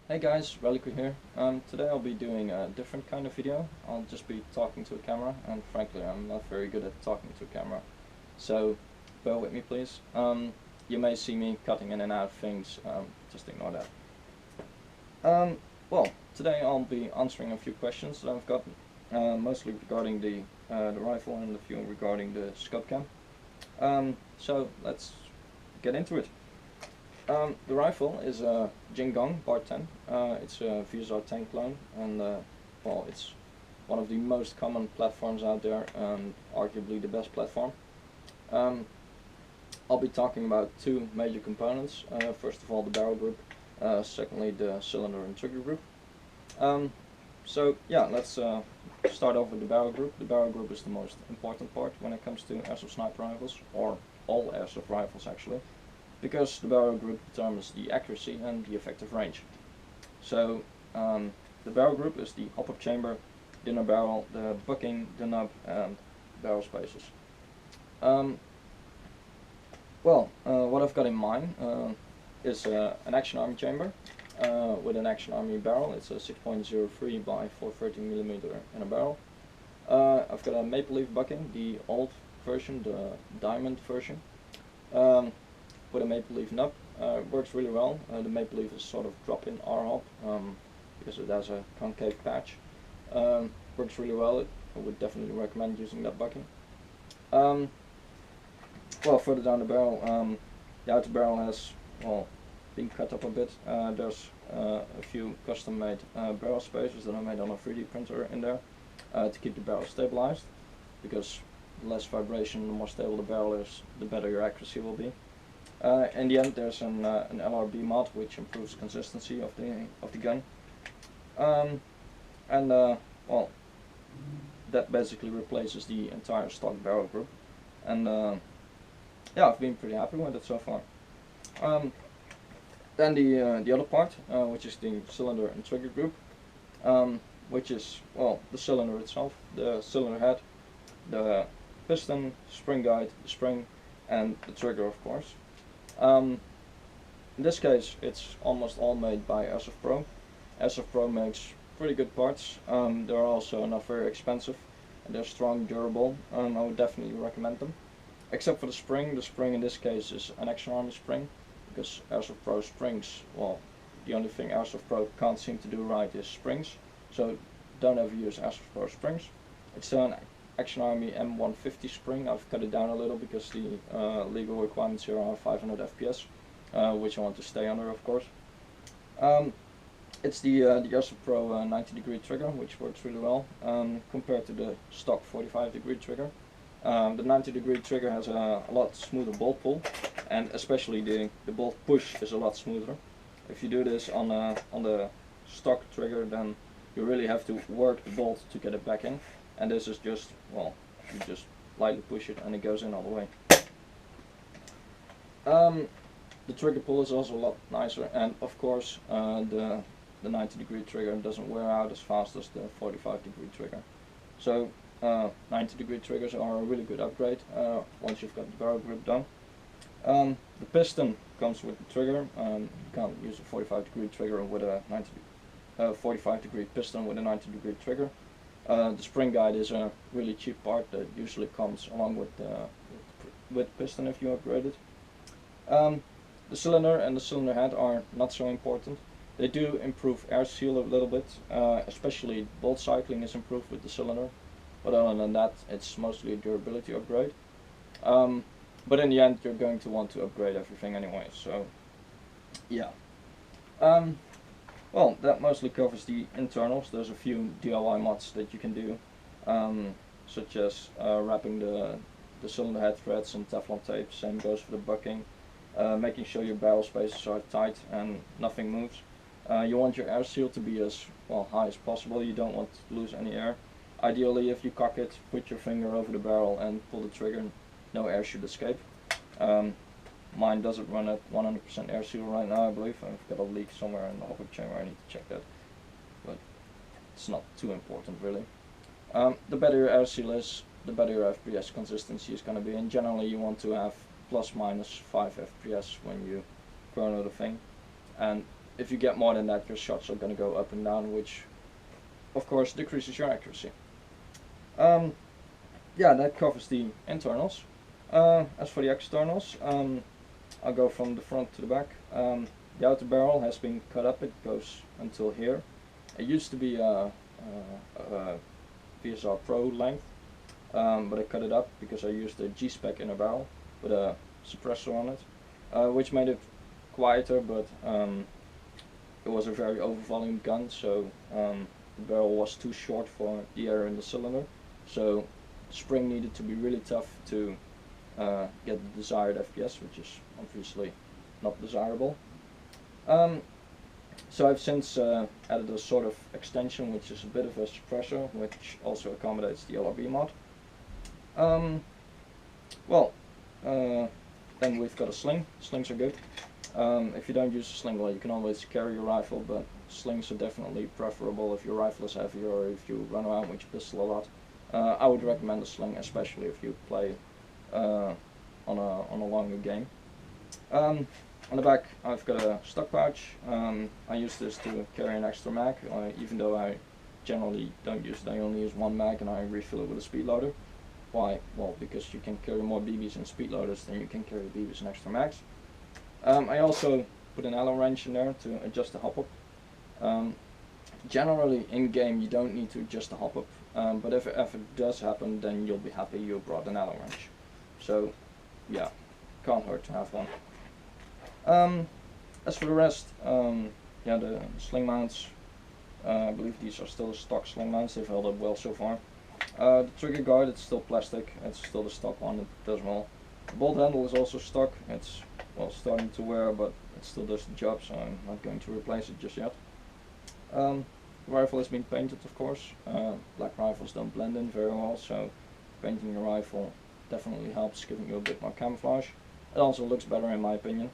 Hey guys, Reliquary here. Today I'll be doing a different kind of video. I'll just be talking to a camera, and frankly I'm not very good at talking to a camera. So bear with me please. You may see me cutting in and out of things, just ignore that. Well, today I'll be answering a few questions that I've gotten, mostly regarding the rifle and a few regarding the scope cam. So let's get into it. The rifle is a Jingong Bar 10. It's a VSR 10 clone, and well, it's one of the most common platforms out there, and arguably the best platform. I'll be talking about two major components. First of all, the barrel group. Secondly, the cylinder and trigger group. So yeah, let's start off with the barrel group. The barrel group is the most important part when it comes to airsoft sniper rifles, or all airsoft rifles actually, because the barrel group determines the accuracy and the effective range. So the barrel group is the hop-up chamber, the inner barrel, the bucking, the nub, and barrel spaces. What I've got in mind is an Action Army chamber with an Action Army barrel. It's a 6.03 by 413mm inner barrel. I've got a maple leaf bucking, the old version, the diamond version, with a maple leaf nub. Works really well. The maple leaf is sort of drop-in R-hop because it has a concave patch. Works really well. I would definitely recommend using that bucking. Well, further down the barrel, the outer barrel has been cut up a bit. There's a few custom-made barrel spacers that are made on a 3D printer in there to keep the barrel stabilized, because the less vibration, the more stable the barrel is, the better your accuracy will be. In the end, there's an LRB mod which improves consistency of the gun, well, that basically replaces the entire stock barrel group, and yeah, I've been pretty happy with it so far. Then the other part, which is the cylinder and trigger group, which is, well, the cylinder itself, the cylinder head, the piston, spring guide, the spring, and the trigger, of course. In this case, it's almost all made by Airsoft Pro. Airsoft Pro makes pretty good parts. They're also not very expensive, and they're strong, durable. I would definitely recommend them. Except for the spring. The spring in this case is an Action Army spring, because Airsoft Pro springs, well, the only thing Airsoft Pro can't seem to do right is springs, so don't ever use Airsoft Pro springs. It's an Action Army M150 spring. I've cut it down a little because the legal requirements here are 500 FPS, which I want to stay under, of course. It's the Airsoft Pro 90-degree trigger, which works really well compared to the stock 45-degree trigger. The 90-degree trigger has a lot smoother bolt pull, and especially the bolt push is a lot smoother. If you do this on the stock trigger, then you really have to work the bolt to get it back in, and this is just, well, you just lightly push it and it goes in all the way. The trigger pull is also a lot nicer, and of course the 90-degree trigger doesn't wear out as fast as the 45-degree trigger. So 90-degree triggers are a really good upgrade once you've got the barrel grip done. The piston comes with the trigger. You can't use a 45-degree trigger with a 45-degree piston with a 90-degree trigger. The spring guide is a really cheap part that usually comes along with piston if you upgrade it. The cylinder and the cylinder head are not so important. They do improve air seal a little bit, especially bolt cycling is improved with the cylinder. But other than that, it's mostly a durability upgrade. But in the end, you're going to want to upgrade everything anyway, so yeah. Well, that mostly covers the internals. There's a few DIY mods that you can do, such as wrapping the cylinder head threads in Teflon tape. Same goes for the bucking. Making sure your barrel spaces are tight and nothing moves. You want your air seal to be as high as possible. You don't want to lose any air. Ideally, if you cock it, put your finger over the barrel and pull the trigger, no air should escape. Mine doesn't run at 100% air seal right now, I believe. I've got a leak somewhere in the hop-up chamber, I need to check that. But it's not too important, really. The better your air seal is, the better your FPS consistency is going to be. And generally, you want to have plus minus 5 FPS when you burn the thing. And if you get more than that, your shots are going to go up and down, which of course decreases your accuracy. Yeah, that covers the internals. As for the externals, I'll go from the front to the back. The outer barrel has been cut up, it goes until here. It used to be a VSR Pro length, but I cut it up because I used a G-Spec inner barrel with a suppressor on it, which made it quieter, but it was a very over-volumed gun, so the barrel was too short for the air in the cylinder, so the spring needed to be really tough to get the desired FPS, which is obviously not desirable. So I've since added a sort of extension, which is a bit of a suppressor, which also accommodates the LRB mod. Then we've got a sling. Slings are good. If you don't use a sling, well, you can always carry your rifle, but slings are definitely preferable if your rifle is heavy or if you run around with your pistol a lot. I would recommend a sling, especially if you play on a longer game. On the back I've got a stock pouch. I use this to carry an extra mag, even though I generally don't use it. I only use one mag and I refill it with a speed loader. Why? Well, because you can carry more BBs and speed loaders than you can carry BBs and extra mags. I also put an Allen wrench in there to adjust the hop-up. Generally in game you don't need to adjust the hop-up, but if it does happen, then you'll be happy you brought an Allen wrench. So yeah, can't hurt to have one. As for the rest, yeah, the sling mounts, I believe these are still stock sling mounts. They've held up well so far. The trigger guard, it's still plastic, it's still the stock one, it does well. The bolt handle is also stock, it's well starting to wear, but it still does the job, so I'm not going to replace it just yet. The rifle has been painted, of course. Black rifles don't blend in very well, so painting your rifle definitely helps, giving you a bit more camouflage. It also looks better in my opinion.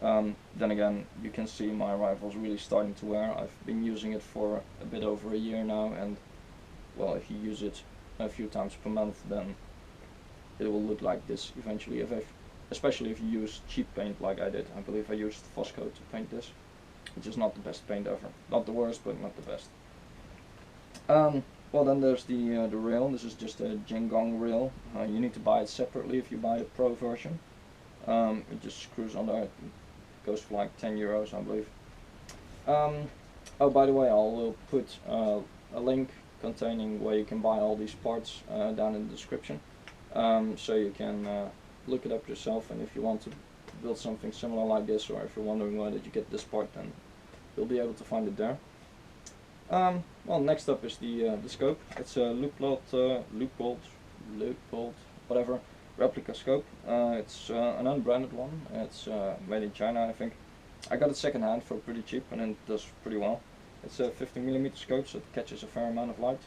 Then again, you can see my rifle's really starting to wear. I've been using it for a bit over a year now, and well, if you use it a few times per month, then it will look like this eventually, especially if you use cheap paint like I did. I believe I used Fosco to paint this, which is not the best paint ever. Not the worst, but not the best. Well, then there's the rail. This is just a Jingong rail. You need to buy it separately if you buy the Pro version. It just screws on there. It goes for like 10 euros, I believe. Oh, by the way, I'll put a link containing where you can buy all these parts down in the description, so you can look it up yourself, and if you want to build something similar like this, or if you're wondering where did you get this part, then you'll be able to find it there. Well, next up is the scope. It's a loop-bolt, whatever, replica scope. It's an unbranded one. It's made in China, I think. I got it second hand for pretty cheap, and it does pretty well. It's a 50mm scope, so it catches a fair amount of light,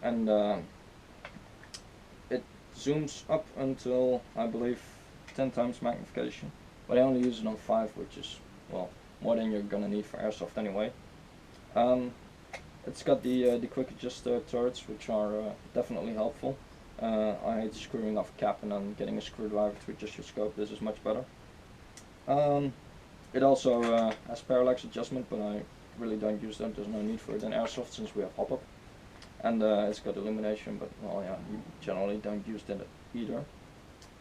and it zooms up until, I believe, 10 times magnification, but I only use it on 5, which is, well, more than you're gonna need for airsoft anyway. It's got the quick adjust turrets, which are definitely helpful. I hate screwing off a cap and then getting a screwdriver to adjust your scope. This is much better. It also has parallax adjustment, but I really don't use them. There's no need for it in airsoft since we have hop-up. And it's got illumination, but well, yeah, you generally don't use that either.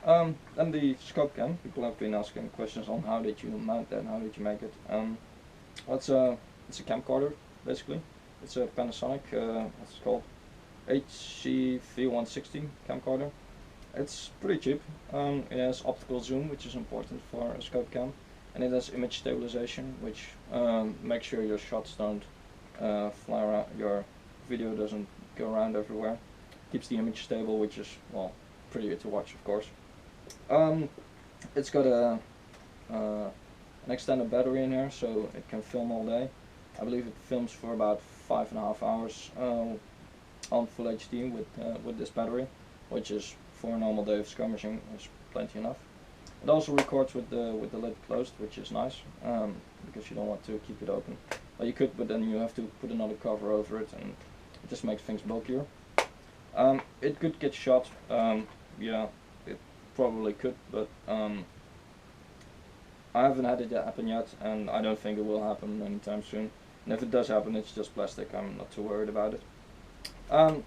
And the scope cam, people have been asking questions on how did you mount that, how did you make it. Well, it's a camcorder, basically. It's a Panasonic, what's it called, HC-V160 camcorder. It's pretty cheap. It has optical zoom, which is important for a scope cam, and it has image stabilization, which makes sure your shots don't fly around, your video doesn't go around everywhere. Keeps the image stable, which is, well, prettier to watch, of course. It's got an extended battery in here, so it can film all day. I believe it films for about 5.5 hours on full HD with this battery, which is for a normal day of skirmishing is plenty enough. It also records with the lid closed, which is nice, because you don't want to keep it open. Well, you could, but then you have to put another cover over it, and it just makes things bulkier. It could get shot, yeah, it probably could, but I haven't had it happen yet, and I don't think it will happen anytime soon. And if it does happen, it's just plastic. I'm not too worried about it. Um,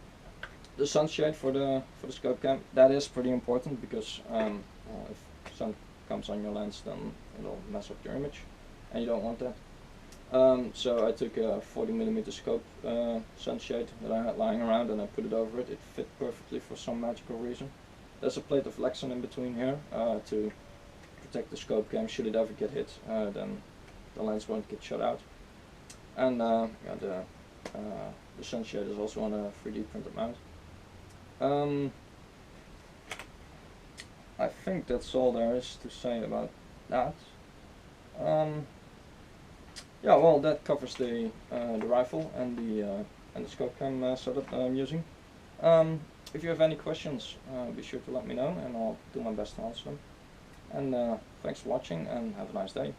the sunshade for the scope cam, that is pretty important, because if sun comes on your lens, then it'll mess up your image, and you don't want that. So I took a 40mm scope sunshade that I had lying around, and I put it over it. It fit perfectly for some magical reason. There's a plate of Lexan in between here to protect the scope cam. Should it ever get hit, then the lens won't get shut out. And yeah, the sunshade is also on a 3D printed mount. I think that's all there is to say about that. Yeah, well, that covers the rifle and the scope cam setup that I'm using. If you have any questions, be sure to let me know, and I'll do my best to answer them. And thanks for watching, and have a nice day.